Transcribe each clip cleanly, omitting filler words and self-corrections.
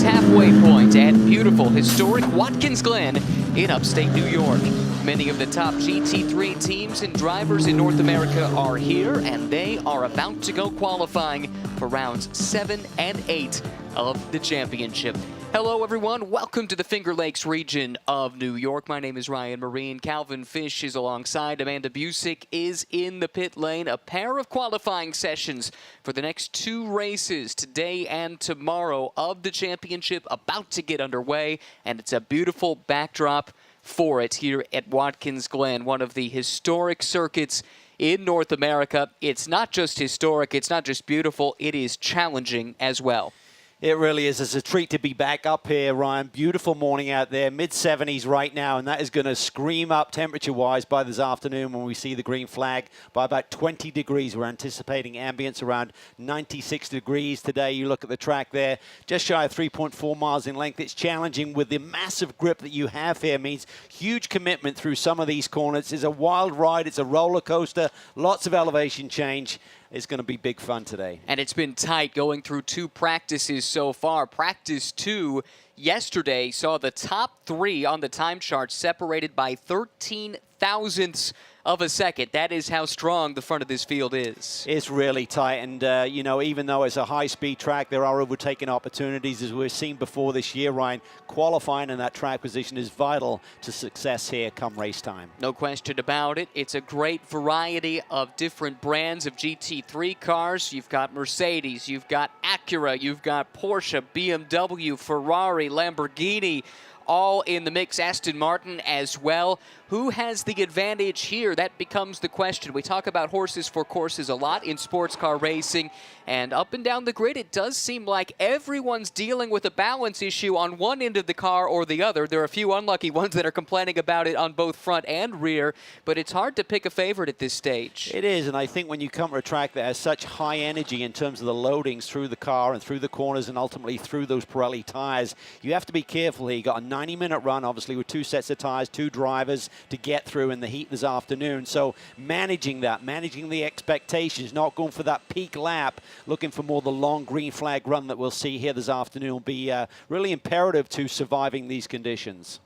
halfway point at beautiful, historic Watkins Glen in upstate New York. Many of the top GT3 teams and drivers in North America are here, and they are about to go qualifying for rounds 7 and 8 of the championship. Hello everyone, welcome to the Finger Lakes region of New York. My name is Ryan Marine. Calvin Fish is alongside. Amanda Busick is in the pit lane. A pair of qualifying sessions for the next 2 races, today and tomorrow, of the championship about to get underway, and it's a beautiful backdrop for it here at Watkins Glen, one of the historic circuits in North America. It's not just historic, it's not just beautiful, it is challenging as well. It really is. It's a treat to be back up here, Ryan. Beautiful morning out there, mid-70s right now, and that is going to scream up temperature-wise by this afternoon when we see the green flag by about 20 degrees. We're anticipating ambience around 96 degrees today. You look at the track there, just shy of 3.4 miles in length. It's challenging with the massive grip that you have here. Means huge commitment through some of these corners. It's a wild ride. It's a roller coaster. Lots of elevation change. It's going to be big fun today. And it's been tight going through 2 practices so far. Practice 2 yesterday saw the top 3 on the time chart separated by 13 thousandths of a second. That is how strong the front of this field is. It's really tight, and you know, even though it's a high-speed track, there are overtaking opportunities, as we've seen before this year, Ryan. Qualifying in that track position is vital to success here come race time. No question about it. It's a great variety of different brands of GT3 cars. You've got Mercedes, you've got Acura, you've got Porsche, BMW, Ferrari, Lamborghini, all in the mix. Aston Martin as well. Who has the advantage here? That becomes the question. We talk about horses for courses a lot in sports car racing, and up and down the grid, it does seem like everyone's dealing with a balance issue on one end of the car or the other. There are a few unlucky ones that are complaining about it on both front and rear, but it's hard to pick a favorite at this stage. It is, and I think when you come to a track that has such high energy in terms of the loadings through the car and through the corners and ultimately through those Pirelli tires, you have to be careful here. You got a 90-minute run, obviously, with 2 sets of tires, 2 drivers to get through in the heat this afternoon. So managing that, managing the expectations, not going for that peak lap, looking for more the long green flag run that we'll see here this afternoon will be really imperative to surviving these conditions.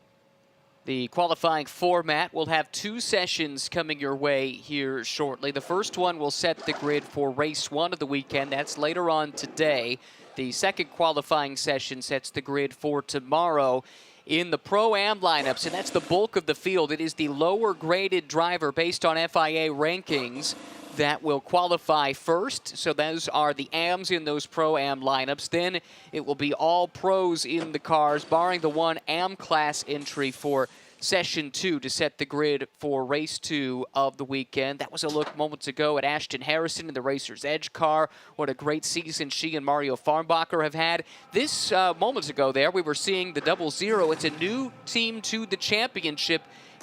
The qualifying format will have 2 sessions coming your way here shortly. The first one will set the grid for race 1 of the weekend. That's later on today. The second qualifying session sets the grid for tomorrow. In the Pro-Am lineups, and that's the bulk of the field, it is the lower graded driver based on FIA rankings that will qualify first. So those are the AMs in those Pro-Am lineups. Then it will be all pros in the cars, barring the 1 AM class entry for Session 2 to set the grid for Race 2 of the weekend. That was a look moments ago at Ashton Harrison in the Racer's Edge car. What a great season she and Mario Farnbacher have had. This moments ago there, we were seeing the 00. It's a new team to the championship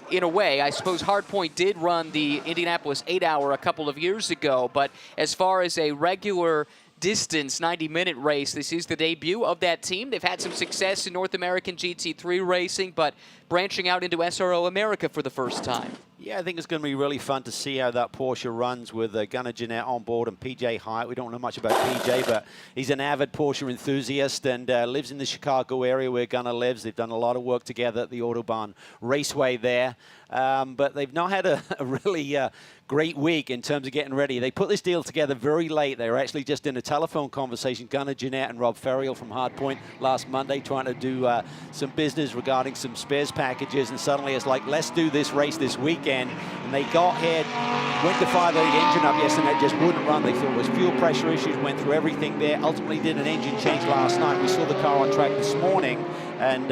in a way. I suppose Hardpoint did run the Indianapolis 8-hour a couple of years ago, but as far as a regular distance 90-minute race, this is the debut of that team. They've had some success in North American GT3 racing, but branching out into SRO America for the first time. Yeah, I think it's going to be really fun to see how that Porsche runs with Gunnar Jeanette on board and PJ Hyatt. We don't know much about PJ, but he's an avid Porsche enthusiast and lives in the Chicago area where Gunnar lives. They've done a lot of work together at the Autobahn Raceway there. But they've not had a really great week in terms of getting ready. They put this deal together very late. They were actually just in a telephone conversation, Gunnar Jeanette and Rob Ferriel from Hardpoint last Monday, trying to do some business regarding some spares packages, and suddenly it's like, let's do this race this weekend. And they got here, went to fire the engine up yesterday, it just wouldn't run. They thought it was fuel pressure issues, went through everything there, ultimately did an engine change last night. We saw the car on track this morning, and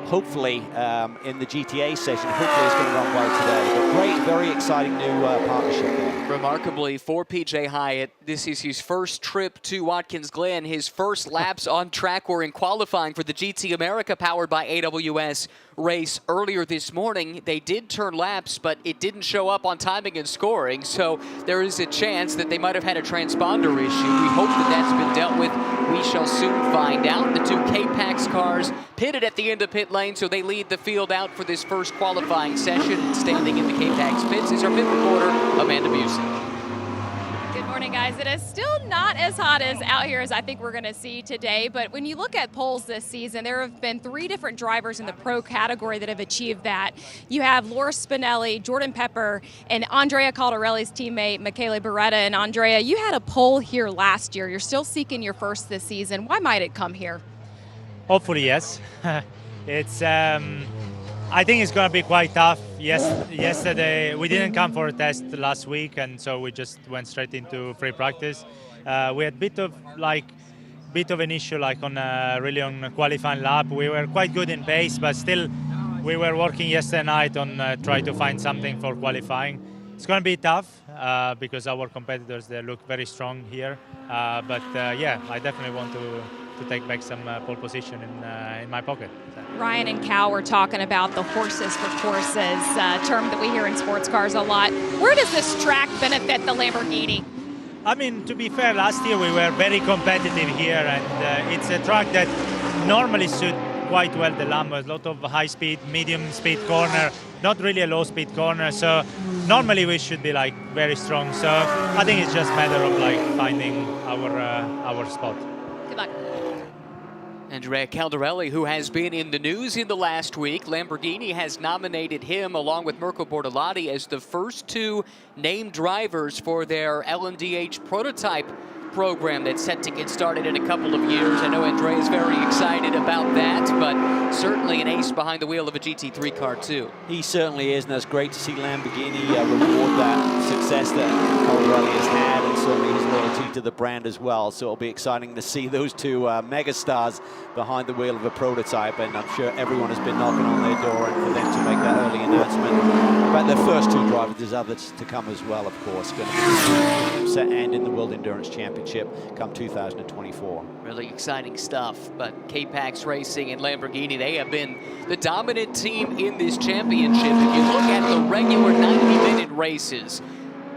hopefully in the GTA session, hopefully it's going to run well today. But great, very exciting new partnership there. Remarkably, for PJ Hyatt, this is his first trip to Watkins Glen. His first laps on track were in qualifying for the GT America powered by AWS race earlier this morning. They did turn laps, but it didn't show up on timing and scoring, so there is a chance that they might have had a transponder issue. We hope that that's been dealt with. We shall soon find out. The 2 K-Pax cars pitted at the end of pit lane, so they lead the field out for this first qualifying session. Standing in the K-Pax pits is our pit reporter, Amanda Busick. Good morning, guys. It is still not as hot as out here as I think we're going to see today, but when you look at poles this season, there have been 3 different drivers in the pro category that have achieved that. You have Laura Spinelli, Jordan Pepper, and Andrea Caldarelli's teammate, Michele Beretta. And Andrea, you had a pole here last year. You're still seeking your first this season. Why might it come here? Hopefully, yes. It's. I think it's going to be quite tough. Yesterday we didn't come for a test last week, and so we just went straight into free practice. We had bit of an issue, like on really on a qualifying lap. We were quite good in pace, but still we were working yesterday night on trying to find something for qualifying. It's going to be tough because our competitors, they look very strong here. But yeah, I definitely want to take back some pole position in my pocket. Ryan and Cal were talking about the horses for courses term that we hear in sports cars a lot. Where does this track benefit the Lamborghini? I mean, to be fair, last year we were very competitive here, and it's a track that normally suits quite well the Lambo. A lot of high speed, medium speed corner, not really a low speed corner. So normally we should be like very strong. So I think it's just a matter of like finding our spot. Good luck. Andrea Caldarelli, who has been in the news in the last week. Lamborghini has nominated him along with Mirko Bortolotti as the first 2 named drivers for their LMDH prototype program that's set to get started in a couple of years. I know Andrea is very excited about that, but certainly an ace behind the wheel of a GT3 car too. He certainly is, and it's great to see Lamborghini reward that success that Caldarelli has had, and certainly his loyalty to the brand as well. So it'll be exciting to see those 2 megastars behind the wheel of a prototype, and I'm sure everyone has been knocking on their door, and for them to make that early announcement about their first 2 drivers, there's others to come as well, of course, going to be and in the World Endurance Championship come 2024. Really exciting stuff, but K-Pax Racing and Lamborghini, they have been the dominant team in this championship. If you look at the regular 90-minute races,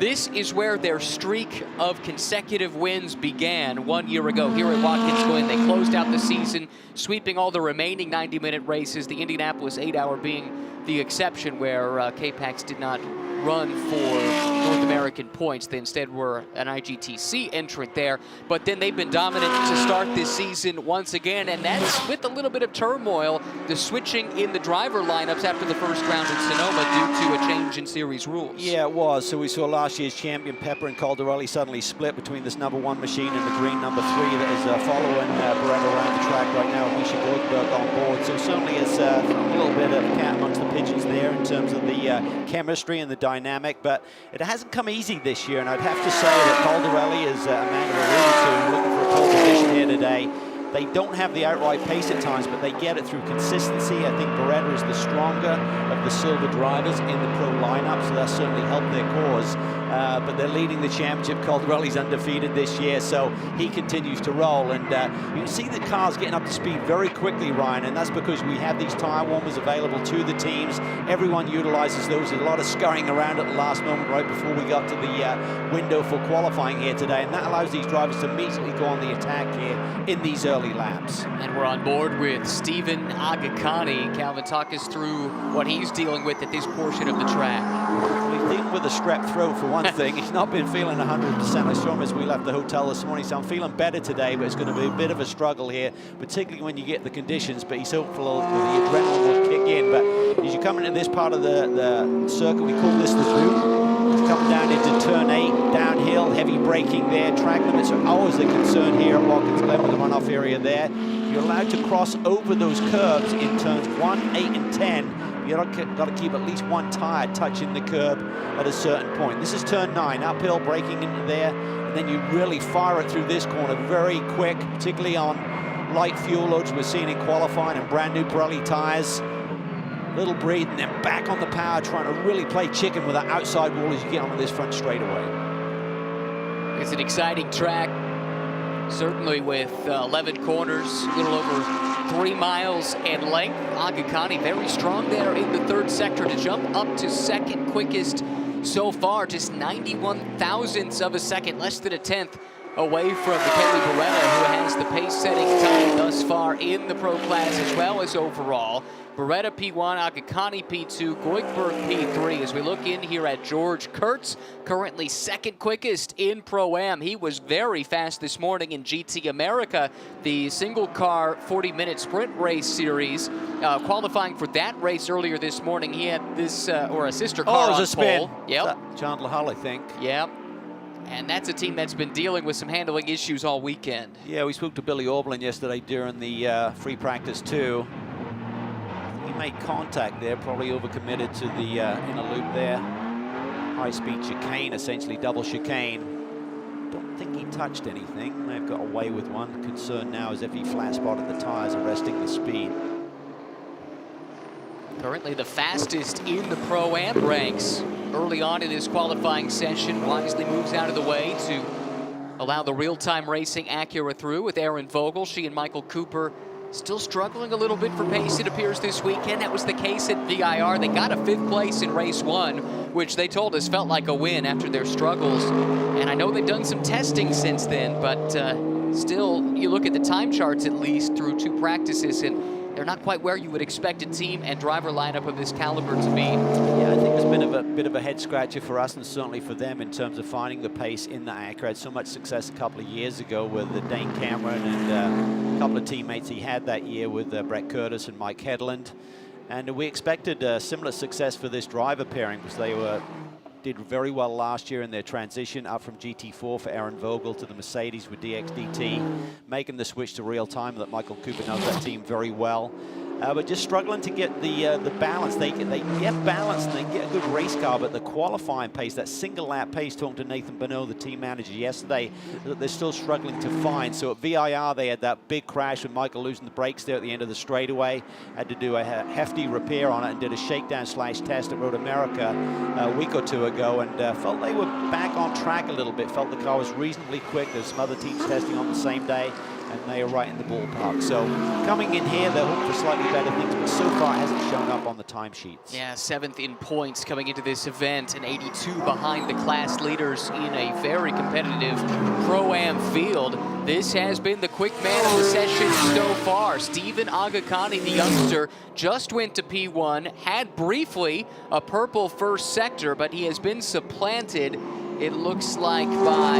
this is where their streak of consecutive wins began 1 year ago here at Watkins Glen. They closed out the season, sweeping all the remaining 90-minute races, the Indianapolis 8-hour being the exception where K-Pax did not run for North American points. They instead were an IGTC entrant there, but then they've been dominant to start this season once again, and that's with a little bit of turmoil, the switching in the driver lineups after the first round in Sonoma due to a change in series rules. Yeah, it was. So we saw last year's champion Pepper and Caldarelli suddenly split between this #1 machine and the green #3 that is following Beretta around the track right now, and Misha Goldberg on board. So certainly it's a little bit of cat amongst the pigeons there in terms of the chemistry and the dynamic, but it hasn't come easy this year, and I'd have to say that Caldarelli is a man who looking for a pole position here today. They don't have the outright pace at times, but they get it through consistency. I think Beretta is the stronger of the silver drivers in the pro lineup, so that certainly helped their cause. But they're leading the championship. Caldarelli's undefeated this year, so he continues to roll. And you can see the cars getting up to speed very quickly, Ryan, and that's because we have these tire warmers available to the teams. Everyone utilizes those. There's a lot of scurrying around at the last moment right before we got to the window for qualifying here today, and that allows these drivers to immediately go on the attack here in these early laps. And we're on board with Stephen AGHAKANI. Calvin, talk us through what he's dealing with at this portion of the track. Well, he's dealing with a strep throat for one thing. He's not been feeling 100%. I saw him as we left the hotel this morning, so I'm feeling better today, but it's going to be a bit of a struggle here, particularly when you get the conditions, but he's hopeful the adrenaline will kick in. But as you come into this part of the circuit, we call this the boot. Coming down into turn 8, downhill, heavy braking there. Track limits are always a concern here at Watkins Glen with the runoff area there. You're allowed to cross over those curbs in turns 1, 8, and 10. You've got to keep at least one tire touching the curb at a certain point. This is turn 9, uphill, braking into there, and then you really fire it through this corner very quick, particularly on light fuel loads we're seeing in qualifying and brand new Pirelli tires. Little breathe, and then back on the power, trying to really play chicken with that outside wall as you get onto this front straightaway. It's an exciting track, certainly with 11 corners, a little over 3 miles in length. AGHAKANI very strong there in the 3rd sector to jump up to 2nd quickest so far, just 91 thousandths of a second, less than a tenth away from Michele Beretta, who has the pace-setting time thus far in the pro class as well as overall. Beretta P1, AGHAKHANI P2, Goikberg P3. As we look in here at George KURTZ, currently second quickest in Pro-Am. He was very fast this morning in GT America, the single-car 40-minute sprint race series. Qualifying for that race earlier this morning, he had this, or a sister car on pole. Yep. Chandler Hull, I think. Yep. And that's a team that's been dealing with some handling issues all weekend. Yeah, we spoke to Billy Orblin yesterday during the free practice too. He made contact there, probably overcommitted to the inner loop there. High-speed chicane, essentially double chicane. Don't think he touched anything. May have got away with one. Concern now is if he flat spotted the tires, arresting the speed. Currently the fastest in the Pro-Am ranks. Early on in this qualifying session, wisely moves out of the way to allow the real-time racing Acura through with Aaron Vogel. She and Michael Cooper still struggling a little bit for pace, it appears, this weekend. That was the case at VIR. They got a 5th place in race 1, which they told us felt like a win after their struggles. And I know they've done some testing since then, but still, you look at the time charts at least through 2 practices, and they're not quite where you would expect a team and driver lineup of this caliber to be. Yeah, I think it's been a bit of a head scratcher for us and certainly for them in terms of finding the pace in the Acura. Had so much success a couple of years ago with Dane Cameron and a couple of teammates he had that year with Brett Curtis and Mike Hedlund. And we expected similar success for this driver pairing because they did very well last year in their transition up from GT4 for Aaron Vogel to the Mercedes with DXDT, making the switch to real time. That Michael Cooper knows that team very well. But just struggling to get the balance. They get balance and they get a good race car, but the qualifying pace, that single lap pace, talking to Nathan Bonneau, the team manager yesterday, that they're still struggling to find. So at VIR, they had that big crash with Michael losing the brakes there at the end of the straightaway. Had to do a hefty repair on it and did a shakedown/test at Road America a week or 2 ago, and felt they were back on track a little bit. Felt the car was reasonably quick. There's some other teams testing on the same day, and they are right in the ballpark. So coming in here, they're hoping for slightly better things, but so far it hasn't shown up on the timesheets. Yeah, 7th in points coming into this event, and 82 behind the class leaders in a very competitive Pro-Am field. This has been the quick man of the session so far. Stephen AGHAKHANI, the youngster, just went to P1, had briefly a purple first sector, but he has been supplanted, it looks like, by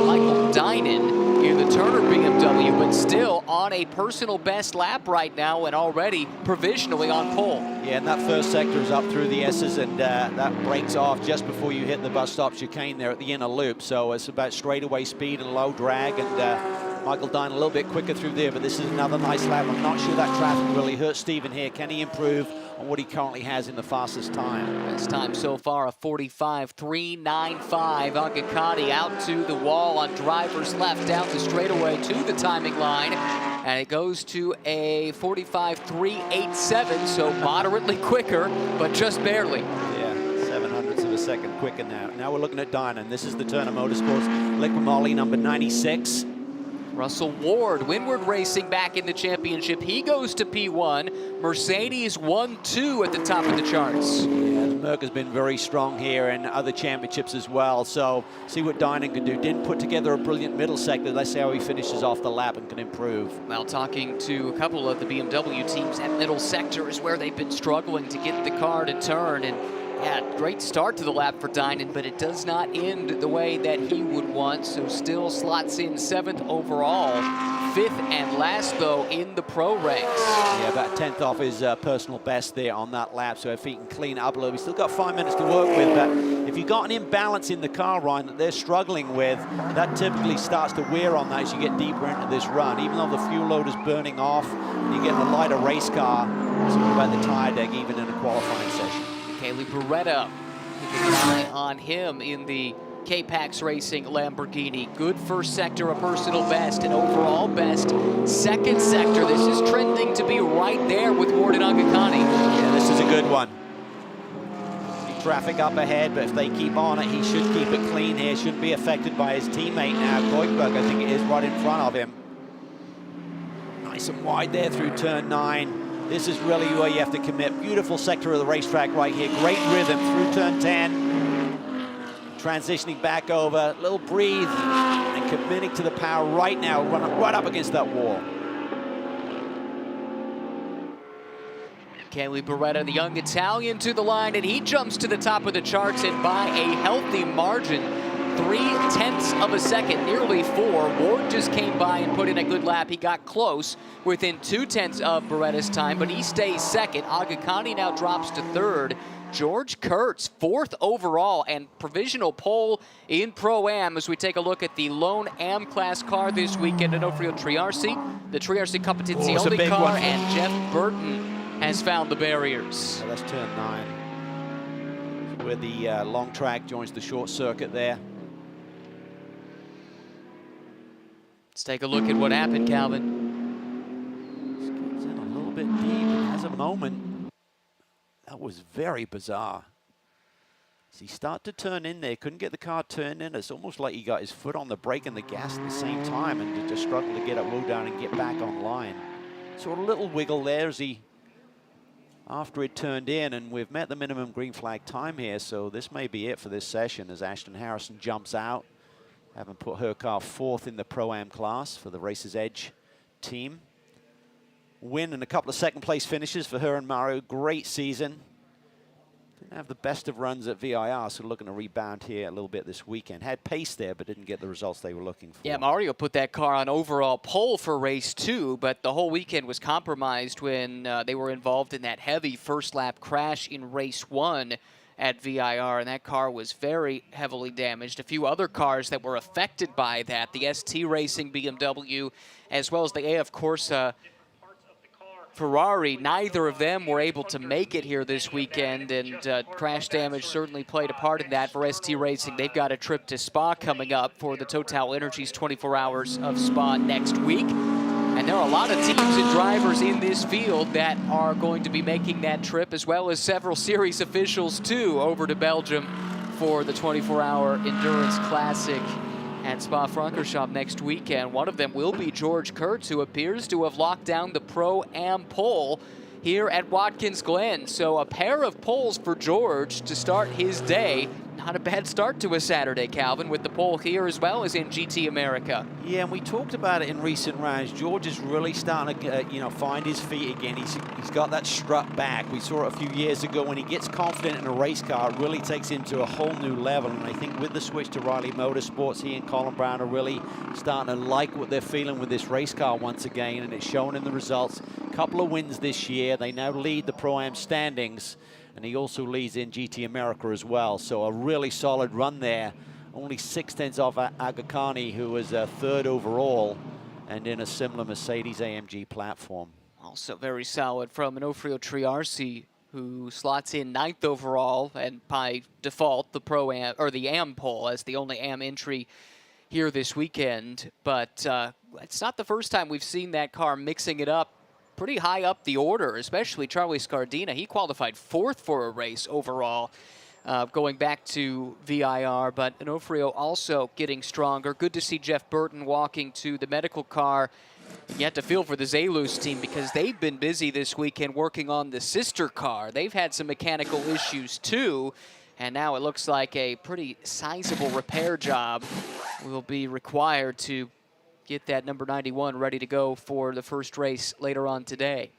Michael DINAN in the Turner BMW, but still on a personal best lap right now and already provisionally on pole. Yeah, and that first sector is up through the S's, and that breaks off just before you hit the bus stop chicane there at the inner loop. So it's about straightaway speed and low drag, and Michael Dine a little bit quicker through there, but this is another nice lap. I'm not sure that traffic really hurts Stephen here. Can he improve on what he currently has in the fastest time? Best time so far, a 45.395. AGHAKHANI out to the wall on driver's left, down the straightaway to the timing line, and it goes to a 45.387, so moderately quicker, but just barely. Yeah, 0.07 of a second quicker now. Now we're looking at DINAN. This is the Turner Motorsports Liquid Moly number 96. Russell Ward, Windward Racing back in the championship. He goes to P1. Mercedes 1-2 at the top of the charts. Yeah, the Merc has been very strong here in other championships as well. So see what DINAN can do. Didn't put together a brilliant middle sector. Let's see how he finishes off the lap and can improve. Well, talking to a couple of the BMW teams, that middle sector is where they've been struggling to get the car to turn. And yeah, great start to the lap for DINAN, but it does not end the way that he would want, so still slots in 7th overall. 5th and last, though, in the pro ranks. Yeah, about 10th off his personal best there on that lap, so if he can clean up a little, he's still got 5 minutes to work with, but if you've got an imbalance in the car, Ryan, that they're struggling with, that typically starts to wear on that as you get deeper into this run. Even though the fuel load is burning off, you're getting a lighter race car, it's all about the tire deck, even in a qualifying session. Michele Beretta, keeping an eye on him in the K-Pax Racing Lamborghini. Good first sector, a personal best, and overall best. Second sector, this is trending to be right there with Ward and AGHAKHANI. Yeah, this is a good one. See traffic up ahead, but if they keep on it, he should keep it clean here. Shouldn't be affected by his teammate now. Goikberg, I think it is, right in front of him. Nice and wide there through turn 9. This is really where you have to commit. Beautiful sector of the racetrack right here. Great rhythm through turn 10. Transitioning back over, little breathe, and committing to the power right now, right up against that wall. Kelly Beretta, the young Italian, to the line, and he jumps to the top of the charts, and by a healthy margin, 0.3 of a second, nearly 4. Ward just came by and put in a good lap. He got close within 0.2 of Beretta's time, but he stays second. AGHAKHANI now drops to third. George KURTZ, 4th overall, and provisional pole in Pro-Am as we take a look at the lone AM class car this weekend in Onofrio Triarsi. The Triarsi Competizione car, and Jeff Burton has found the barriers. So that's turn 9, where the long track joins the short circuit there. Let's take a look at what happened, Calvin. Gets in a little bit deep and has a moment. That was very bizarre. As he started to turn in there, couldn't get the car turned in. It's almost like he got his foot on the brake and the gas at the same time and just struggled to get it low down and get back online. So a little wiggle there as he, after it turned in, and we've met the minimum green flag time here, so this may be it for this session as Ashton Harrison jumps out, having put her car 4th in the Pro-Am class for the Racer's Edge team. Win and a couple of second place finishes for her and Mario. Great season. Didn't have the best of runs at VIR, so looking to rebound here a little bit this weekend. Had pace there, but didn't get the results they were looking for. Yeah, Mario put that car on overall pole for race 2, but the whole weekend was compromised when they were involved in that heavy first lap crash in race 1 at VIR, and that car was very heavily damaged. A few other cars that were affected by that, the ST Racing BMW, as well as the AF Corsa Ferrari, neither of them were able to make it here this weekend, and crash damage certainly played a part in that for ST Racing. They've got a trip to Spa coming up for the Total Energies 24 Hours of Spa next week. And there are a lot of teams and drivers in this field that are going to be making that trip, as well as several series officials, too, over to Belgium for the 24-hour Endurance Classic at Spa-Francorchamps next weekend. One of them will be George KURTZ, who appears to have locked down the Pro-Am pole here at Watkins Glen. So a pair of poles for George to start his day. Not a bad start to a Saturday, Calvin, with the pole here as well as in GT America. Yeah, and we talked about it in recent rounds. George is really starting to, find his feet again. He's got that strut back. We saw it a few years ago. When he gets confident in a race car, it really takes him to a whole new level. And I think with the switch to Riley Motorsports, he and Colin Brown are really starting to like what they're feeling with this race car once again, and it's shown in the results. A couple of wins this year. They now lead the Pro-Am standings, and he also leads in GT America as well. So a really solid run there. Only 0.6 off AGHAKHANI, who was 3rd overall and in a similar Mercedes AMG platform. Also very solid from Onofrio Triarsi, who slots in 9th overall, and by default the Pro-Am, or the AM pole as the only AM entry here this weekend. But it's not the first time we've seen that car mixing it up pretty high up the order, especially Charlie Scardina. He qualified 4th for a race overall, going back to VIR, but Onofrio also getting stronger. Good to see Jeff Burton walking to the medical car. You have to feel for the Zelus team because they've been busy this weekend working on the sister car. They've had some mechanical issues too, and now it looks like a pretty sizable repair job will be required to get that number 91 ready to go for the first race later on today.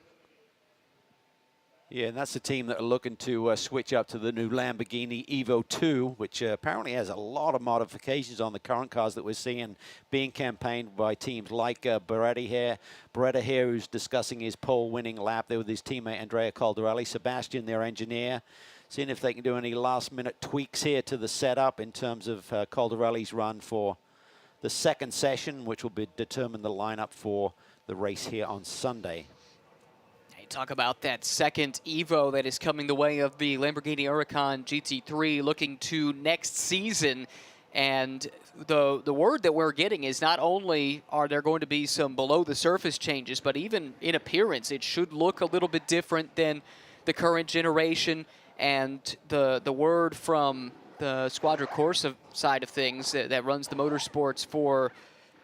Yeah, and that's the team that are looking to switch up to the new Lamborghini Evo 2, which apparently has a lot of modifications on the current cars that we're seeing being campaigned by teams like Beretta here, who's discussing his pole-winning lap there with his teammate Andrea Caldarelli, Sebastian, their engineer, seeing if they can do any last-minute tweaks here to the setup in terms of Caldarelli's run for the second session, which will determine the lineup for the race here on Sunday. Hey, talk about that second Evo that is coming the way of the Lamborghini Huracan GT3, looking to next season. And the word that we're getting is not only are there going to be some below-the-surface changes, but even in appearance, it should look a little bit different than the current generation. And the word from the Squadra Corsa side of things that runs the motorsports for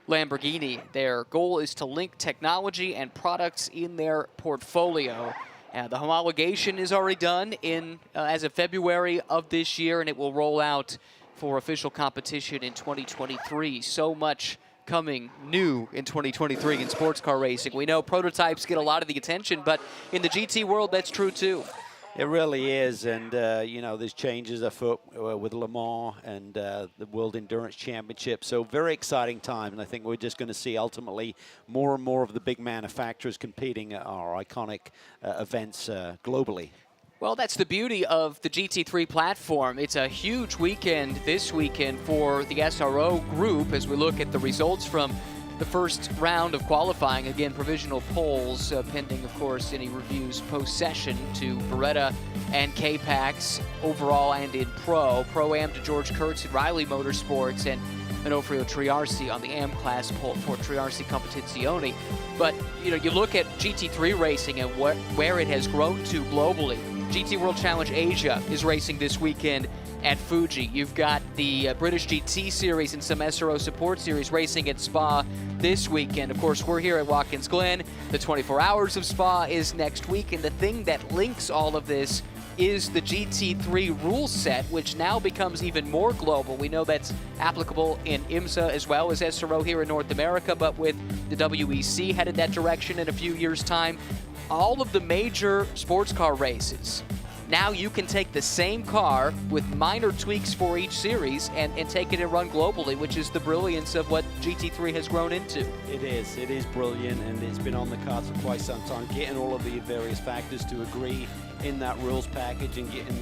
Lamborghini, their goal is to link technology and products in their portfolio. The homologation is already done in as of February of this year, and it will roll out for official competition in 2023. So much coming new in 2023 in sports car racing. We know prototypes get a lot of the attention, but in the GT world, that's true too. It really is, and you know, there's changes afoot with Le Mans and the World Endurance Championship, so very exciting time, and I think we're just going to see ultimately more and more of the big manufacturers competing at our iconic events globally. Well, that's the beauty of the GT3 platform. It's a huge weekend this weekend for the SRO group as we look at the results from the first round of qualifying. Again, provisional polls pending, of course, any reviews post-session to Beretta and K-Pax overall and in Pro-Am to George KURTZ at Riley Motorsports, and Onofrio Triarsi on the AM class pole for Triarsi Competizione. But, you know, you look at GT3 racing and where it has grown to globally. GT World Challenge Asia is racing this weekend at Fuji. You've got the British GT Series and some SRO Support Series racing at Spa this weekend. Of course, we're here at Watkins Glen. The 24 Hours of Spa is next week, and the thing that links all of this is the GT3 rule set, which now becomes even more global. We know that's applicable in IMSA as well as SRO here in North America, but with the WEC headed that direction in a few years' time, all of the major sports car races, now you can take the same car with minor tweaks for each series and take it and run globally, which is the brilliance of what GT3 has grown into. It is brilliant, and it's been on the cards for quite some time, getting all of the various factors to agree in that rules package and getting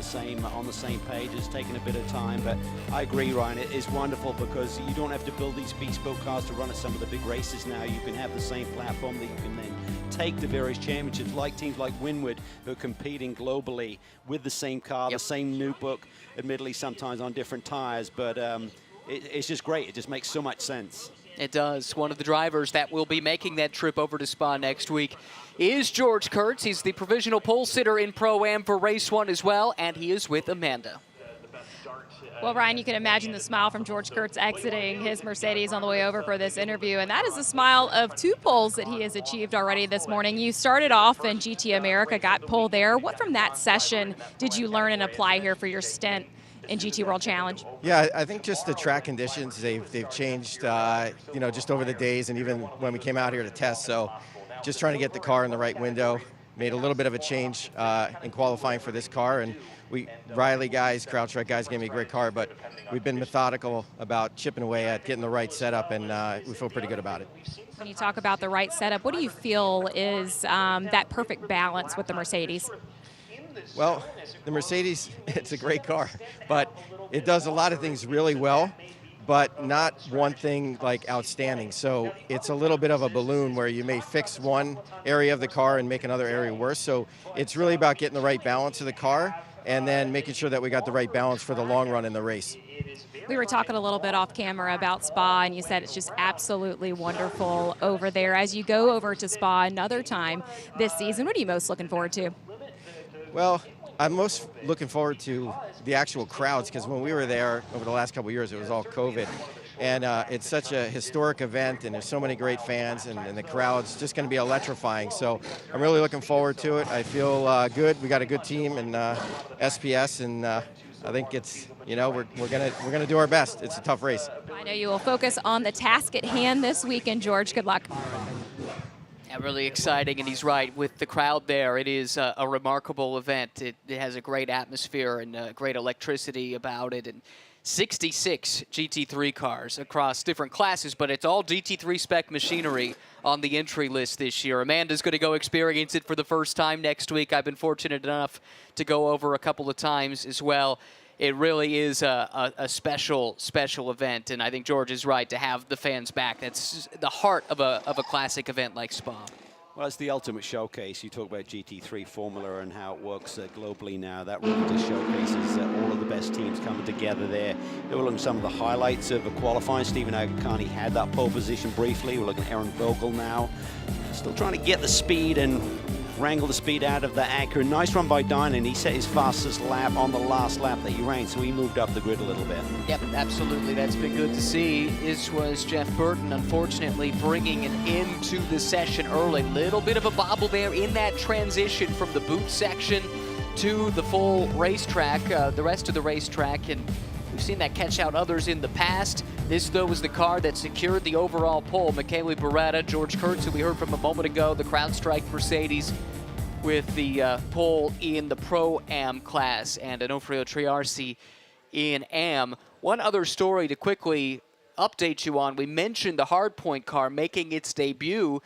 on the same page. It's taken a bit of time, but I agree, Ryan, it is wonderful because you don't have to build these bespoke cars to run at some of the big races now. You can have the same platform that you can then take the various championships, like teams like Winward who are competing globally with the same car, the same new book, admittedly sometimes on different tires, but it's just great. It just makes so much sense. It does. One of the drivers that will be making that trip over to Spa next week is George KURTZ. He's the provisional pole sitter in Pro-Am for race 1 as well, and he is with Amanda. Well, Ryan, you can imagine the smile from George KURTZ exiting his Mercedes on the way over for this interview, and that is the smile of 2 poles that he has achieved already this morning. You started off in GT America, got pole there. What from that session did you learn and apply here for your stint in GT World Challenge? Yeah, I think just the track conditions, they've changed, you know, just over the days and even when we came out here to test. So just trying to get the car in the right window. Made a little bit of a change in qualifying for this car, and Riley guys, CrowdStrike guys gave me a great car, but we've been methodical about chipping away at getting the right setup, and we feel pretty good about it. When you talk about the right setup, what do you feel is that perfect balance with the Mercedes? Well, the Mercedes, it's a great car, but it does a lot of things really well, but not one thing like outstanding. So it's a little bit of a balloon where you may fix one area of the car and make another area worse. So it's really about getting the right balance of the car and then making sure that we got the right balance for the long run in the race. We were talking a little bit off camera about Spa, and you said it's just absolutely wonderful over there. As you go over to Spa another time this season, what are you most looking forward to? Well, I'm most looking forward to the actual crowds, because when we were there over the last couple of years, it was all COVID. And it's such a historic event, and there's so many great fans, and the crowd's just going to be electrifying. So I'm really looking forward to it. I feel good. We got a good team in SPS, and I think it's, you know, we're gonna do our best. It's a tough race. I know you will focus on the task at hand this weekend, George. Good luck. Yeah, really exciting, and he's right. With the crowd there, it is a remarkable event. It has a great atmosphere and great electricity about it. And 66 GT3 cars across different classes, but it's all GT3 spec machinery on the entry list this year. Amanda's going to go experience it for the first time next week. I've been fortunate enough to go over a couple of times as well. It really is a special event, and I think George is right to have the fans back. That's the heart of a classic event like Spa. Well, it's the ultimate showcase. You talk about GT3 Formula and how it works globally now. That really just showcases all of the best teams coming together there. We're looking at some of the highlights of the qualifying. Stephen AGHAKHANI had that pole position briefly. We're looking at Aaron Vogel now. Still trying to get the speed and wrangle the speed out of the Acura. Nice run by DINAN. He set his fastest lap on the last lap that he ran, so he moved up the grid a little bit. Yep, absolutely. That's been good to see. This was Jeff Burton, unfortunately, bringing it into the session early. Little bit of a bobble there in that transition from the boot section to the full racetrack, the rest of the racetrack, and We've seen that catch out others in the past. This, though, was the car that secured the overall pole. MICHELE, BERETTA, George KURTZ, who we heard from a moment ago, the CrowdStrike Mercedes with the pole in the Pro-Am class, and Onofrio Triarsi in Am. One other story to quickly update you on. We mentioned the hardpoint car making its debut,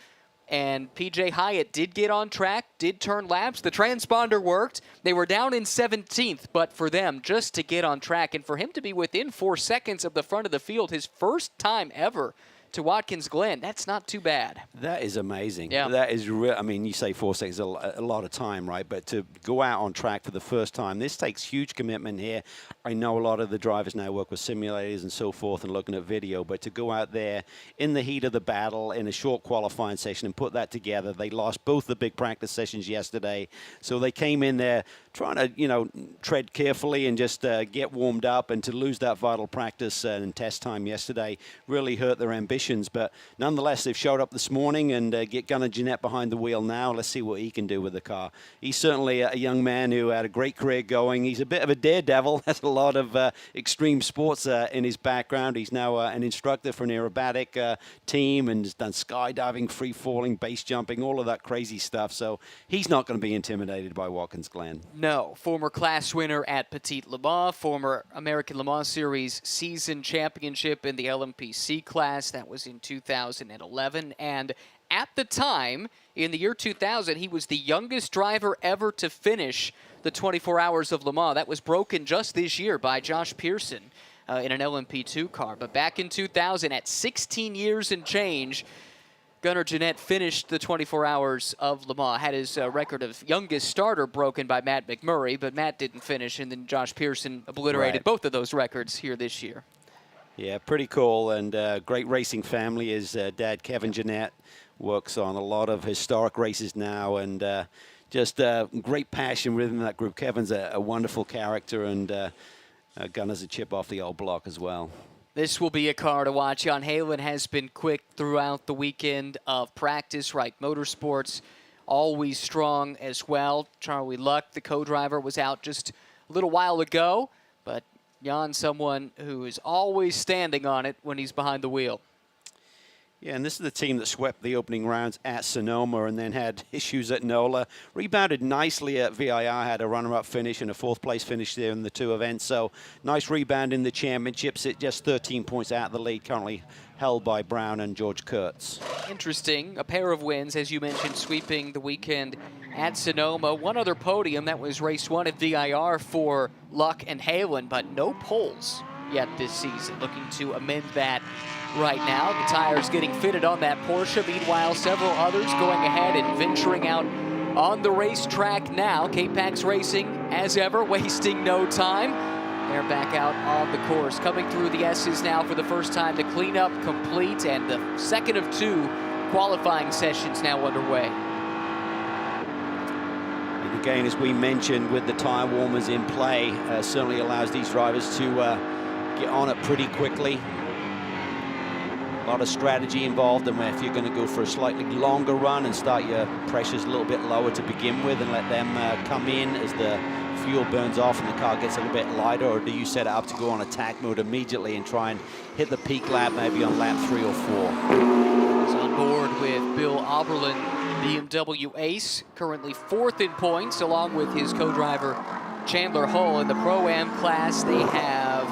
and PJ Hyatt did get on track, did turn laps. The transponder worked. They were down in 17th, but for them, just to get on track and for him to be within 4 seconds of the front of the field, his first time ever to Watkins Glen, that's not too bad. That is amazing. Yeah. That is real. I mean, you say 4 seconds, a lot of time, right? But to go out on track for the first time, this takes huge commitment here. I know a lot of the drivers now work with simulators and so forth and looking at video, but to go out there in the heat of the battle in a short qualifying session and put that together, they lost both the big practice sessions yesterday. So they came in there trying to, you know, tread carefully and just get warmed up, and to lose that vital practice and test time yesterday really hurt their ambitions. But nonetheless, they've showed up this morning, and get Gunnar Jeanette behind the wheel now. Let's see what he can do with the car. He's certainly a young man who had a great career going. He's a bit of a daredevil. Has a lot of extreme sports in his background. He's now an instructor for an aerobatic team and has done skydiving, free falling, base jumping, all of that crazy stuff. So he's not going to be intimidated by Watkins Glen. No, former class winner at Petit Le Mans, former American Le Mans Series season championship in the LMP2 class. That was in 2011. And at the time, in the year 2000, he was the youngest driver ever to finish the 24 Hours of Le Mans. That was broken just this year by Josh Pearson in an LMP2 car. But back in 2000, at 16 years and change, Gunnar Jeanette finished the 24 Hours of Le Mans, had his record of youngest starter broken by Matt McMurray, but Matt didn't finish, and then Josh Pearson obliterated both of those records here this year. Yeah, pretty cool, and great racing family. His dad, Kevin Jeanette, works on a lot of historic races now, and just great passion within that group. Kevin's a wonderful character, and Gunnar's a chip off the old block as well. This will be a car to watch. Jan Halen has been quick throughout the weekend of practice. Right, Motorsports always strong as well. Charlie Luck, the co-driver, was out just a little while ago, but Jan, someone who is always standing on it when he's behind the wheel. Yeah, and this is the team that swept the opening rounds at Sonoma and then had issues at NOLA. Rebounded nicely at VIR, had a runner-up finish and a fourth-place finish there in the two events. So nice rebound in the championships. It just 13 points out of the lead, currently held by Brown and George KURTZ. Interesting, a pair of wins, as you mentioned, sweeping the weekend at Sonoma. One other podium, that was race 1 at VIR for Luck and Halen, but no poles yet this season. Looking to amend that right now. The tires getting fitted on that Porsche. Meanwhile, several others going ahead and venturing out on the racetrack now. K-Pax Racing, as ever, wasting no time. They're back out on the course. Coming through the S's now for the first time. The cleanup complete, and the second of 2 qualifying sessions now underway. And again, as we mentioned, with the tire warmers in play, certainly allows these drivers to get on it pretty quickly. A lot of strategy involved, and if you're going to go for a slightly longer run and start your pressures a little bit lower to begin with and let them come in as the fuel burns off and the car gets a little bit lighter, or do you set it up to go on attack mode immediately and try and hit the peak lap maybe on lap 3 or 4? He's on board with Bill Oberlin, BMW ace, currently 4th in points, along with his co-driver Chandler Hull. In the Pro-Am class, they have,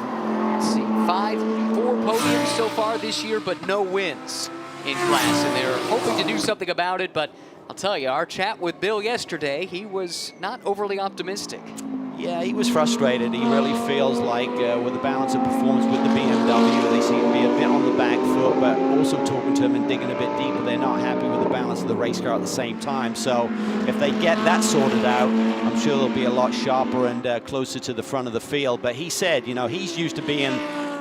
let's see, 4 podiums so far this year, but no wins in class, and they're hoping to do something about it. But I'll tell you, our chat with Bill yesterday, he was not overly optimistic. Yeah, he was frustrated. He really feels like with the balance of performance with the BMW, they seem to be a bit on the back foot, but also talking to him and digging a bit deeper, they're not happy with the balance of the race car at the same time. So if they get that sorted out, I'm sure they'll be a lot sharper and closer to the front of the field. But he said, you know, he's used to being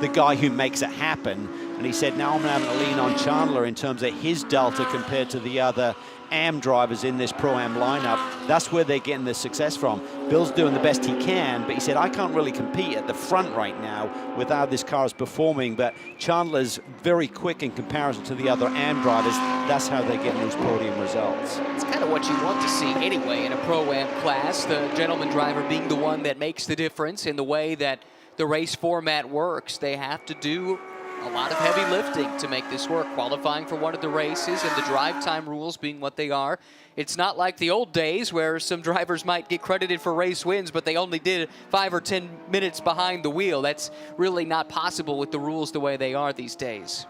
the guy who makes it happen. And he said, now I'm having to lean on Chandler in terms of his delta compared to the other AM drivers in this Pro-Am lineup. That's where they're getting the success from. Bill's doing the best he can, but he said, I can't really compete at the front right now with how this car is performing. But Chandler's very quick in comparison to the other AM drivers. That's how they're getting those podium results. It's kind of what you want to see anyway in a Pro-Am class, the gentleman driver being the one that makes the difference in the way that the race format works. They have to do a lot of heavy lifting to make this work, qualifying for one of the races and the drive time rules being what they are. It's not like the old days where some drivers might get credited for race wins, but they only did 5 or 10 minutes behind the wheel. That's really not possible with the rules the way they are these days.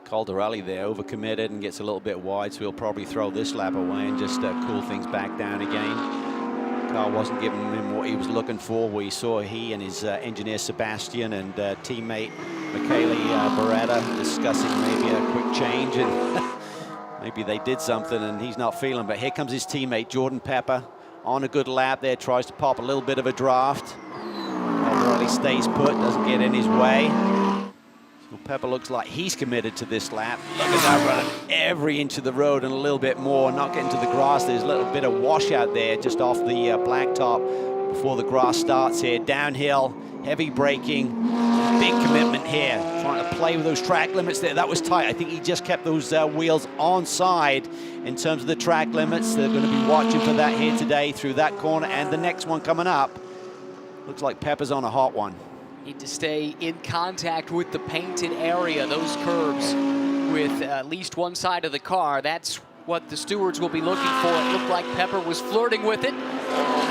Caldarelli there overcommitted and gets a little bit wide, so he'll probably throw this lap away and just cool things back down again. Car wasn't giving him what he was looking for. We saw he and his engineer Sebastian and teammate MICHELE BERETTA discussing maybe a quick change, and maybe they did something and he's not feeling. But here comes his teammate Jordan Pepper on a good lap there, tries to pop a little bit of a draft. Caldarelli stays put, doesn't get in his way. Pepper looks like he's committed to this lap. Look at that, running every inch of the road and a little bit more, not getting to the grass. There's a little bit of washout there just off the blacktop before the grass starts here. Downhill, heavy braking, big commitment here. Trying to play with those track limits there. That was tight. I think he just kept those wheels on side in terms of the track limits. They're going to be watching for that here today through that corner and the next one coming up. Looks like Pepper's on a hot one. Need to stay in contact with the painted area, those curbs with at least one side of the car. That's what the stewards will be looking for. It looked like Pepper was flirting with it.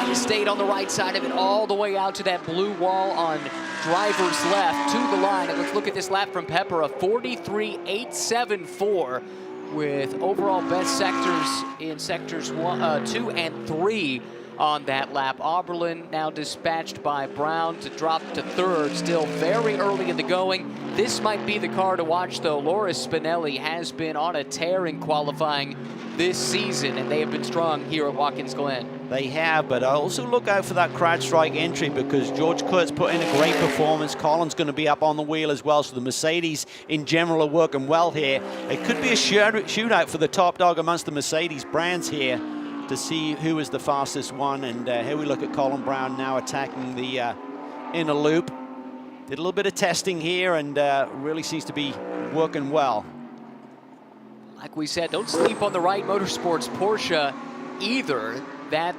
He stayed on the right side of it all the way out to that blue wall on driver's left to the line. And let's look at this lap from Pepper, a 43.874 with overall best sectors in sectors 2 and 3. On that lap. Oberlin now dispatched by Brown to drop to third, still very early in the going. This might be the car to watch, though. Loris Spinelli has been on a tear in qualifying this season, and they have been strong here at Watkins Glen. They have, but also look out for that CrowdStrike entry because George KURTZ put in a great performance. Colin's going to be up on the wheel as well, so the Mercedes in general are working well here. It could be a shootout for the top dog amongst the Mercedes brands here to see who is the fastest one. And here we look at Colin Braun now attacking the inner loop. Did a little bit of testing here and really seems to be working well. Like we said, don't sleep on the Wright Motorsports Porsche either. That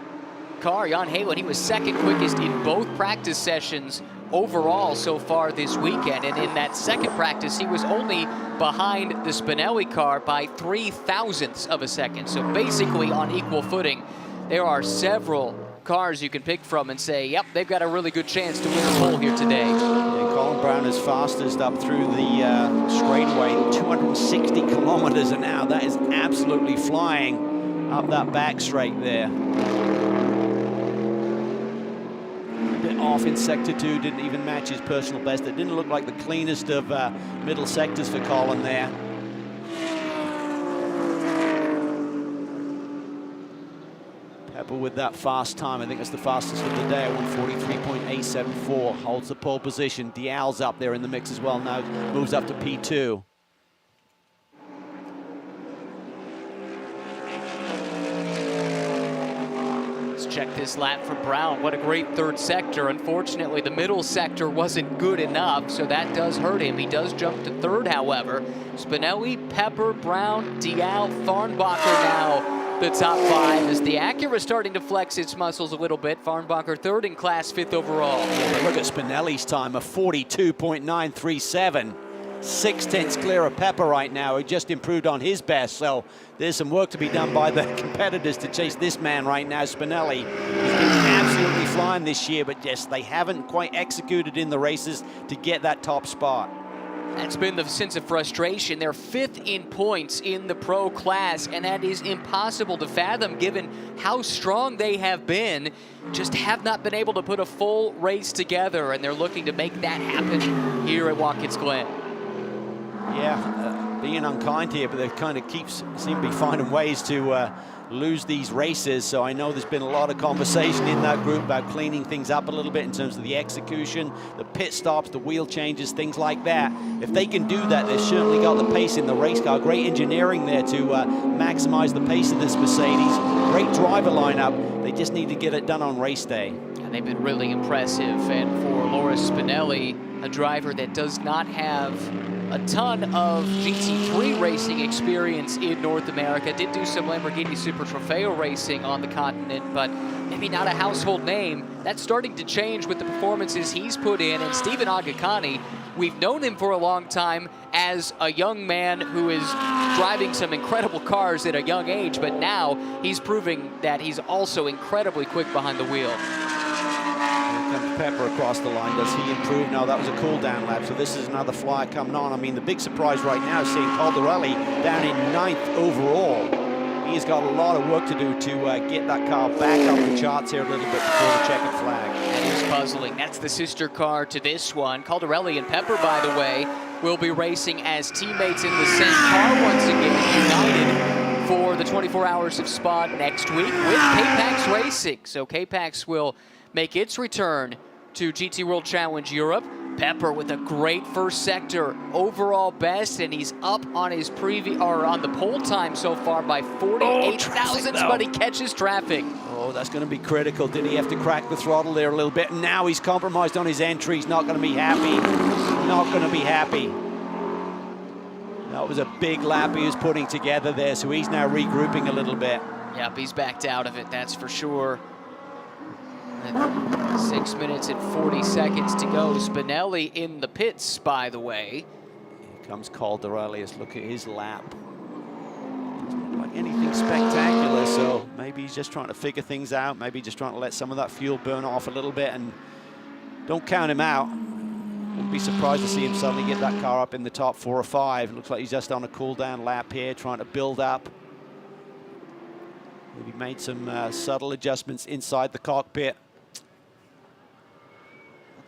car, Jan Halen, he was second quickest in both practice sessions overall so far this weekend. And in that second practice, he was only behind the Spinelli car by 0.003 of a second. So basically on equal footing. There are several cars you can pick from and say, yep, they've got a really good chance to win the pole here today. Yeah, Colin Braun is fastest up through the straightaway, 260 kilometers an hour. That is absolutely flying up that back straight there. Bit off in sector 2, didn't even match his personal best. It didn't look like the cleanest of middle sectors for Colin there. Pepper with that fast time, I think it's the fastest of the day, 143.874, holds the pole position. Dial's up there in the mix as well now, moves up to P2. Check this lap for Brown. What a great third sector. Unfortunately, the middle sector wasn't good enough, so that does hurt him. He does jump to third, however. Spinelli, Pepper, Brown, Dial, Farnbacher now the top 5 as the Acura starting to flex its muscles a little bit. Farnbacher third in class, 5th overall. Yeah, look at Spinelli's time, a 42.937. 0.6 clear of Pepper right now, who just improved on his best. So there's some work to be done by the competitors to chase this man right now, Spinelli. He's been absolutely flying this year, but yes, they haven't quite executed in the races to get that top spot. That's been the sense of frustration. They're 5th in points in the pro class, and that is impossible to fathom given how strong they have been. Just have not been able to put a full race together, and they're looking to make that happen here at Watkins Glen. Yeah, being unkind here, but they kind of seem to be finding ways to lose these races. So I know there's been a lot of conversation in that group about cleaning things up a little bit in terms of the execution, the pit stops, the wheel changes, things like that. If they can do that, they've certainly got the pace in the race car. Great engineering there to maximize the pace of this Mercedes. Great driver lineup. They just need to get it done on race day. And they've been really impressive. And for Loris Spinelli, a driver that does not have a ton of GT3 racing experience in North America. Did do some Lamborghini Super Trofeo racing on the continent, but maybe not a household name. That's starting to change with the performances he's put in. And Stephen AGHAKHANI, we've known him for a long time as a young man who is driving some incredible cars at a young age, but now he's proving that he's also incredibly quick behind the wheel. Here comes Pepper across the line. Does he improve? No, that was a cool down lap, so this is another flyer coming on. I mean, the big surprise right now is seeing CALDARELLI down in 9th overall. He's got a lot of work to do to get that car back up the charts here a little bit before the checkered flag. That is puzzling. That's the sister car to this one. CALDARELLI and Pepper, by the way, will be racing as teammates in the same car once again, united for the 24 Hours of Spa next week with KPAX Racing. So KPAX will make its return to GT World Challenge Europe. Pepper with a great first sector overall best, and he's up on his on the pole time so far by 48 thousandths, but he catches traffic. Oh, that's going to be critical. Did he have to crack the throttle there a little bit? Now he's compromised on his entry. He's not going to be happy. Not going to be happy. That was a big lap he was putting together there, so he's now regrouping a little bit. Yep, he's backed out of it, that's for sure. 6 minutes and 40 seconds to go. Spinelli in the pits, by the way. Here comes CALDARELLI. Let's look at his lap. Doesn't look like anything spectacular, so maybe he's just trying to figure things out. Maybe just trying to let some of that fuel burn off a little bit, and don't count him out. Wouldn't be surprised to see him suddenly get that car up in the top 4 or 5. Looks like he's just on a cool down lap here, trying to build up. Maybe made some subtle adjustments inside the cockpit.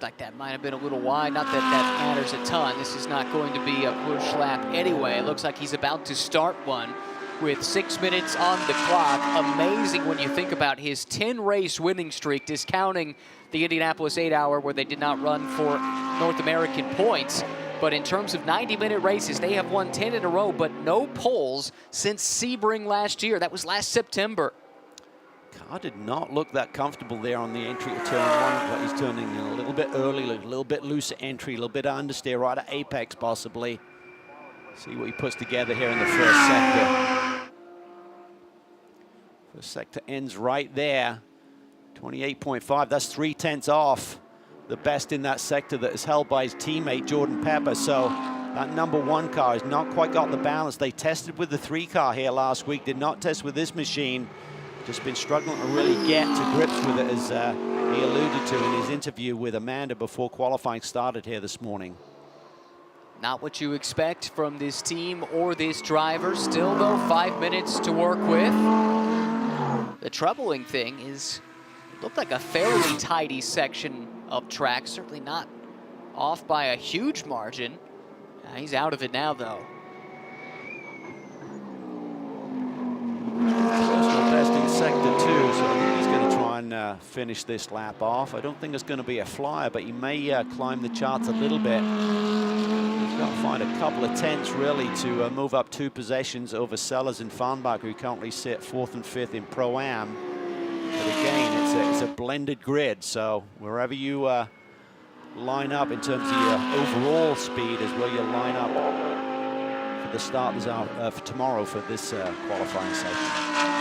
Like that might have been a little wide. Not that that matters a ton. This is not going to be a push lap anyway. It looks like he's about to start one with 6 minutes on the clock. Amazing when you think about his 10-race winning streak, discounting the Indianapolis 8-hour where they did not run for North American points. But in terms of 90-minute races, they have won 10 in a row, but no poles since Sebring last year. That was last September. Car did not look that comfortable there on the entry to turn 1, but he's turning in a little bit early, a little bit looser entry, a little bit of understeer right at apex possibly. See what he puts together here in the first sector. First sector ends right there. 28.5, that's 0.3 off the best in that sector that is held by his teammate Jordan Pepper. So that #1 car has not quite got the balance. They tested with the 3 car here last week, did not test with this machine. Just been struggling to really get to grips with it, as he alluded to in his interview with Amanda before qualifying started here this morning. Not what you expect from this team or this driver. Still, though, 5 minutes to work with. The troubling thing is, it looked like a fairly tidy section of track. Certainly not off by a huge margin. He's out of it now, though. Personal best in sector 2, so I think he's going to try and finish this lap off. I don't think it's going to be a flyer, but he may climb the charts a little bit. He's got to find a couple of tenths really to move up 2 possessions over Sellers and Farnbach, who currently sit 4th and 5th in Pro-Am. But again, it's a blended grid, so wherever you line up in terms of your overall speed is where you line up for the start for tomorrow for this qualifying session.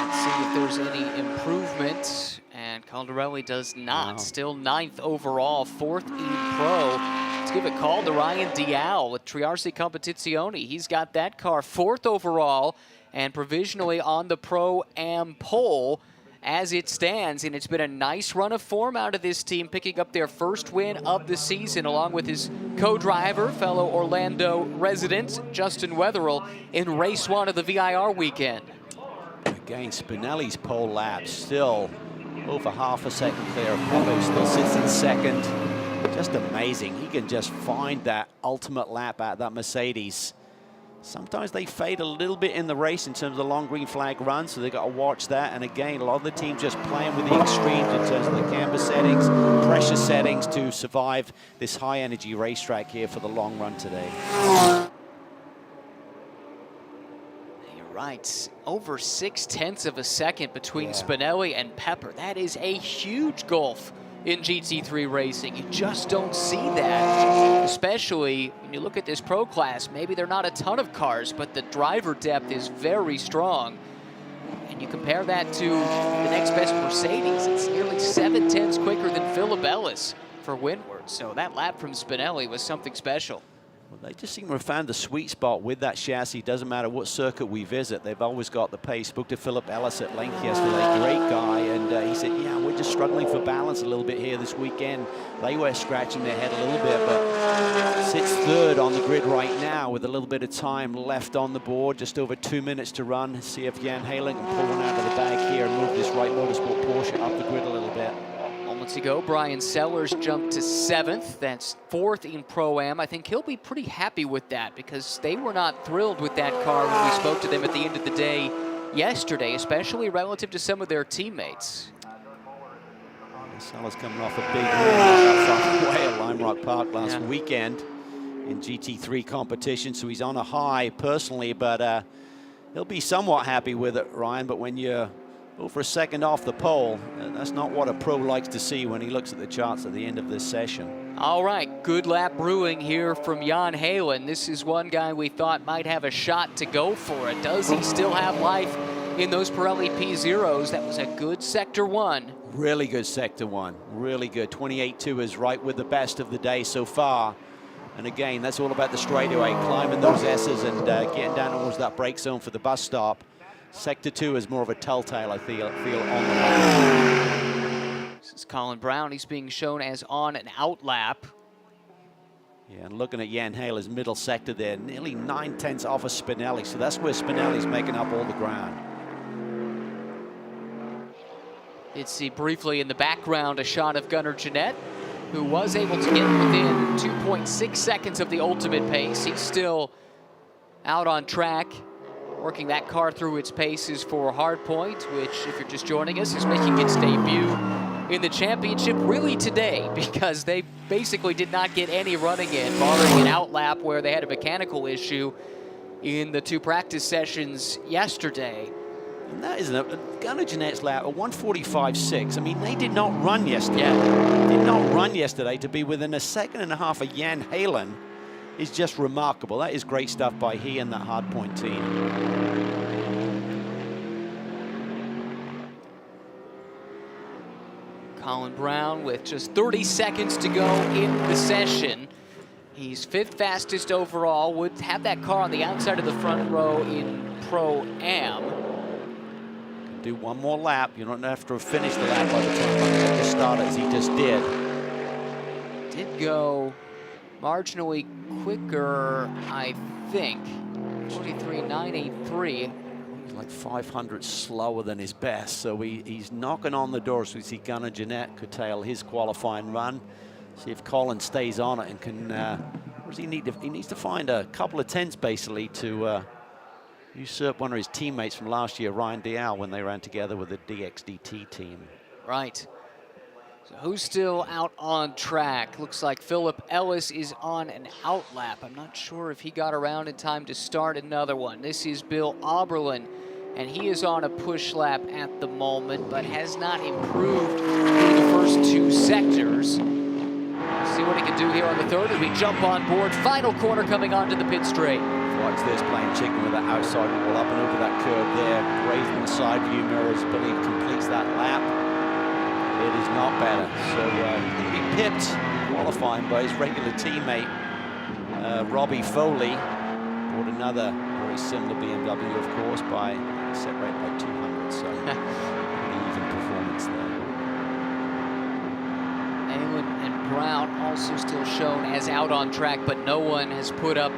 Let's see if there's any improvement, and CALDARELLI does not. Wow. Still 9th overall, 4th in Pro. Let's give a call to Ryan Dial with Triarsi Competizione. He's got that car 4th overall and provisionally on the Pro-Am pole as it stands, and it's been a nice run of form out of this team, picking up their first win of the season along with his co-driver, fellow Orlando resident Justin Wetherill in race 1 of the VIR weekend. Again, Spinelli's pole lap still over half a second clear of Pepper, still sits in 2nd. Just amazing. He can just find that ultimate lap at that Mercedes. Sometimes they fade a little bit in the race in terms of the long green flag run, so they've got to watch that. And again, a lot of the teams just playing with the extremes in terms of the camber settings, pressure settings to survive this high energy racetrack here for the long run today. You're right, over 0.6 of a second between Spinelli and Pepper. That is a huge gulf in GT3 racing. You just don't see that, especially when you look at this pro class. Maybe there are not a ton of cars, but the driver depth is very strong. And you compare that to the next best Mercedes, it's nearly 7/10 quicker than Philip Ellis for Windward. So that lap from Spinelli was something special. Well, they just seem to have found the sweet spot with that chassis. Doesn't matter what circuit we visit, they've always got the pace. Spoke to Philip Ellis at length yesterday, great guy, and he said, yeah, we're just struggling for balance a little bit here this weekend. They were scratching their head a little bit, but sits third on the grid right now with a little bit of time left on the board, just over 2 minutes to run. See if Jan Halen can pull one out of the bag here and move this Wright Motorsport Porsche up the grid a little bit. Moments ago, Brian Sellers jumped to 7th. That's 4th in Pro-Am. I think he'll be pretty happy with that because they were not thrilled with that car when we spoke to them at the end of the day yesterday, especially relative to some of their teammates. Sellers coming off a big win away at Lime Rock Park last weekend in GT3 competition, so he's on a high personally, but he'll be somewhat happy with it, Ryan. But when you're over a second off the pole, that's not what a pro likes to see when he looks at the charts at the end of this session. All right, good lap brewing here from Jan Halen. This is one guy we thought might have a shot to go for it. Does he still have life in those Pirelli P0s? That was a good Sector 1. Really good Sector 1, really good. 28.2 is right with the best of the day so far. And again, that's all about the straightaway, climbing those S's and getting down towards that brake zone for the bus stop. Sector 2 is more of a telltale, I feel on the lap. This is Colin Braun. He's being shown as on an out lap. Yeah, and looking at Jan Halen's middle sector there, nearly 9/10 off of Spinelli, so that's where Spinelli's making up all the ground. You'd see briefly in the background a shot of Gunnar Jeanette, who was able to get within 2.6 seconds of the ultimate pace. He's still out on track, working that car through its paces for Hardpoint, which, if you're just joining us, is making its debut in the championship really today, because they basically did not get any running in, barring an out lap where they had a mechanical issue in the 2 practice sessions yesterday. And that is Gunnar Jeanette's lap, a 1:45.6. I mean, they did not run yesterday. Yeah. Did not run yesterday. To be within a second and a half of Jan Halen is just remarkable. That is great stuff by he and that Hardpoint team. Colin Braun with just 30 seconds to go in the session. He's 5th fastest overall, would have that car on the outside of the front row in Pro-Am. Do one more lap. You don't have to finish the lap by the time you start as he just did. Did go marginally quicker, I think. 43.983. He's like 500 slower than his best, so he's knocking on the door. So we see Gunnar Jeanette curtail his qualifying run. See if Colin stays on it and can. What does he need? He needs to find a couple of tenths basically to usurp one of his teammates from last year, Ryan Dial, when they ran together with the DXDT team. Right. So who's still out on track? Looks like Philip Ellis is on an out lap. I'm not sure if he got around in time to start another one. This is Bill Oberlin, and he is on a push lap at the moment, but has not improved through the first 2 sectors. See what he can do here on the 3rd as we jump on board. Final corner coming onto the pit straight. Watch this, playing chicken with that outside wall up and over that curve there, raising the side view mirrors. Billy completes that lap. It is not better. So he'll be pipped qualifying by his regular teammate, Robbie Foley. Bought another very similar BMW, of course, by separated by 200. So pretty even performance there. Halen and Braun also still shown as out on track, but no one has put up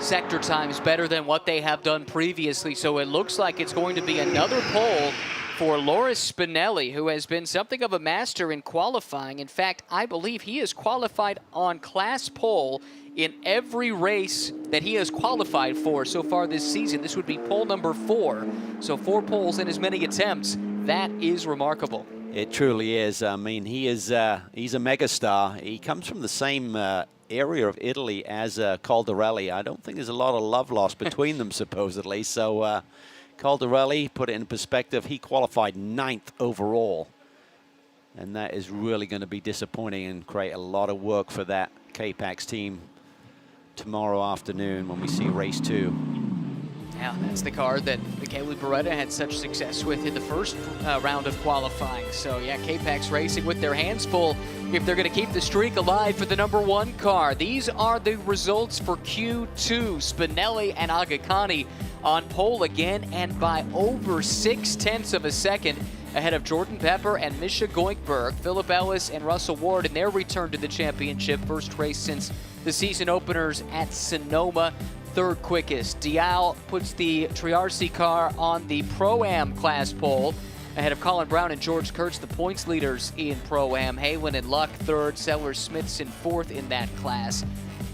sector times better than what they have done previously. So it looks like it's going to be another pole for Loris Spinelli, who has been something of a master in qualifying. In fact, I believe he has qualified on class pole in every race that he has qualified for so far this season. This would be pole number 4. So 4 poles in as many attempts. That is remarkable. It truly is. I mean, he's a megastar. He comes from the same area of Italy as Caldarelli. I don't think there's a lot of love lost between them, supposedly. So Caldarelli, put it in perspective, he qualified 9th overall And that is really going to be disappointing and create a lot of work for that K-Pax team tomorrow afternoon when we see race 2. Yeah, that's the car that MICHELE BERETTA had such success with in the first round of qualifying. So yeah, K-Pax Racing with their hands full if they're going to keep the streak alive for the #1 car. These are the results for Q2. Spinelli and AGHAKHANI on pole again, and by over 0.6 of a second ahead of Jordan Pepper and Misha Goinkberg. Philip Ellis and Russell Ward in their return to the championship. First race since the season openers at Sonoma. Third quickest. Dial puts the Triarci car on the Pro-Am class pole ahead of Colin Brown and George KURTZ, the points leaders in Pro-Am. Halen and Luck third, Sellers-Smithson fourth in that class.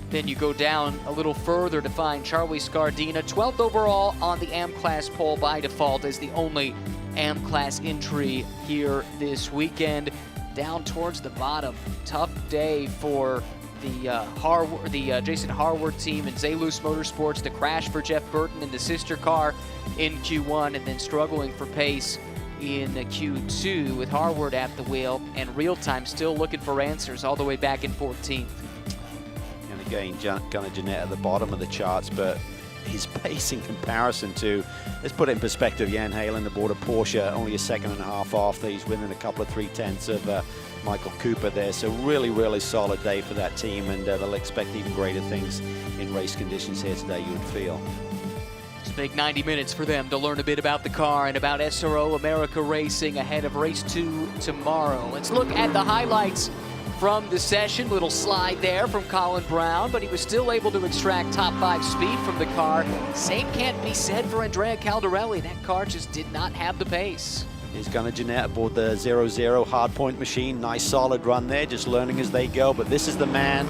Then you go down a little further to find Charlie Scardina, 12th overall on the AM class pole by default as the only AM class entry here this weekend. Down towards the bottom, tough day for the Jason Harward team and Zalus Motorsports. The crash for Jeff Burton in the sister car in Q1, and then struggling for pace in Q2 with Harward at the wheel, and Real Time still looking for answers all the way back in 14th. And again, Gunnar Jeanette at the bottom of the charts, but his pace in comparison to, let's put it in perspective, Jan Halen aboard a Porsche, only a 1.5 off. He's winning a couple of 0.3 of Michael Cooper there. So really, really solid day for that team, and they'll expect even greater things in race conditions here today, you would feel. It's a big 90 minutes for them to learn a bit about the car and about SRO America Racing ahead of race 2 tomorrow. Let's look at the highlights from the session. Little slide there from Colin Brown, but he was still able to extract top 5 speed from the car. Same can't be said for Andrea Caldarelli. That car just did not have the pace. Here's Gunnar Jeanette aboard the 0-0 hardpoint machine. Nice solid run there, just learning as they go. But this is the man,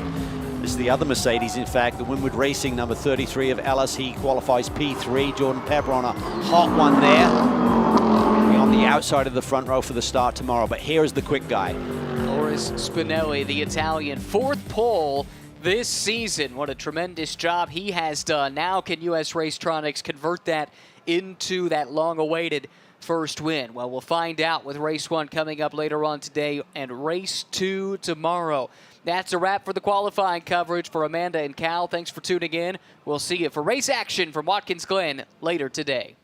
this is the other Mercedes, in fact, the Winwood Racing number 33 of Ellis. He qualifies P3. Jordan Pepper on a hot one there. He'll be on the outside of the front row for the start tomorrow. But here is the quick guy. Loris Spinelli, the Italian, 4th pole this season. What a tremendous job he has done. Now can US Racetronics convert that into that long-awaited first win? Well, we'll find out with race 1 coming up later on today and race 2 tomorrow. That's a wrap for the qualifying coverage for Amanda and Cal. Thanks for tuning in. We'll see you for race action from Watkins Glen later today.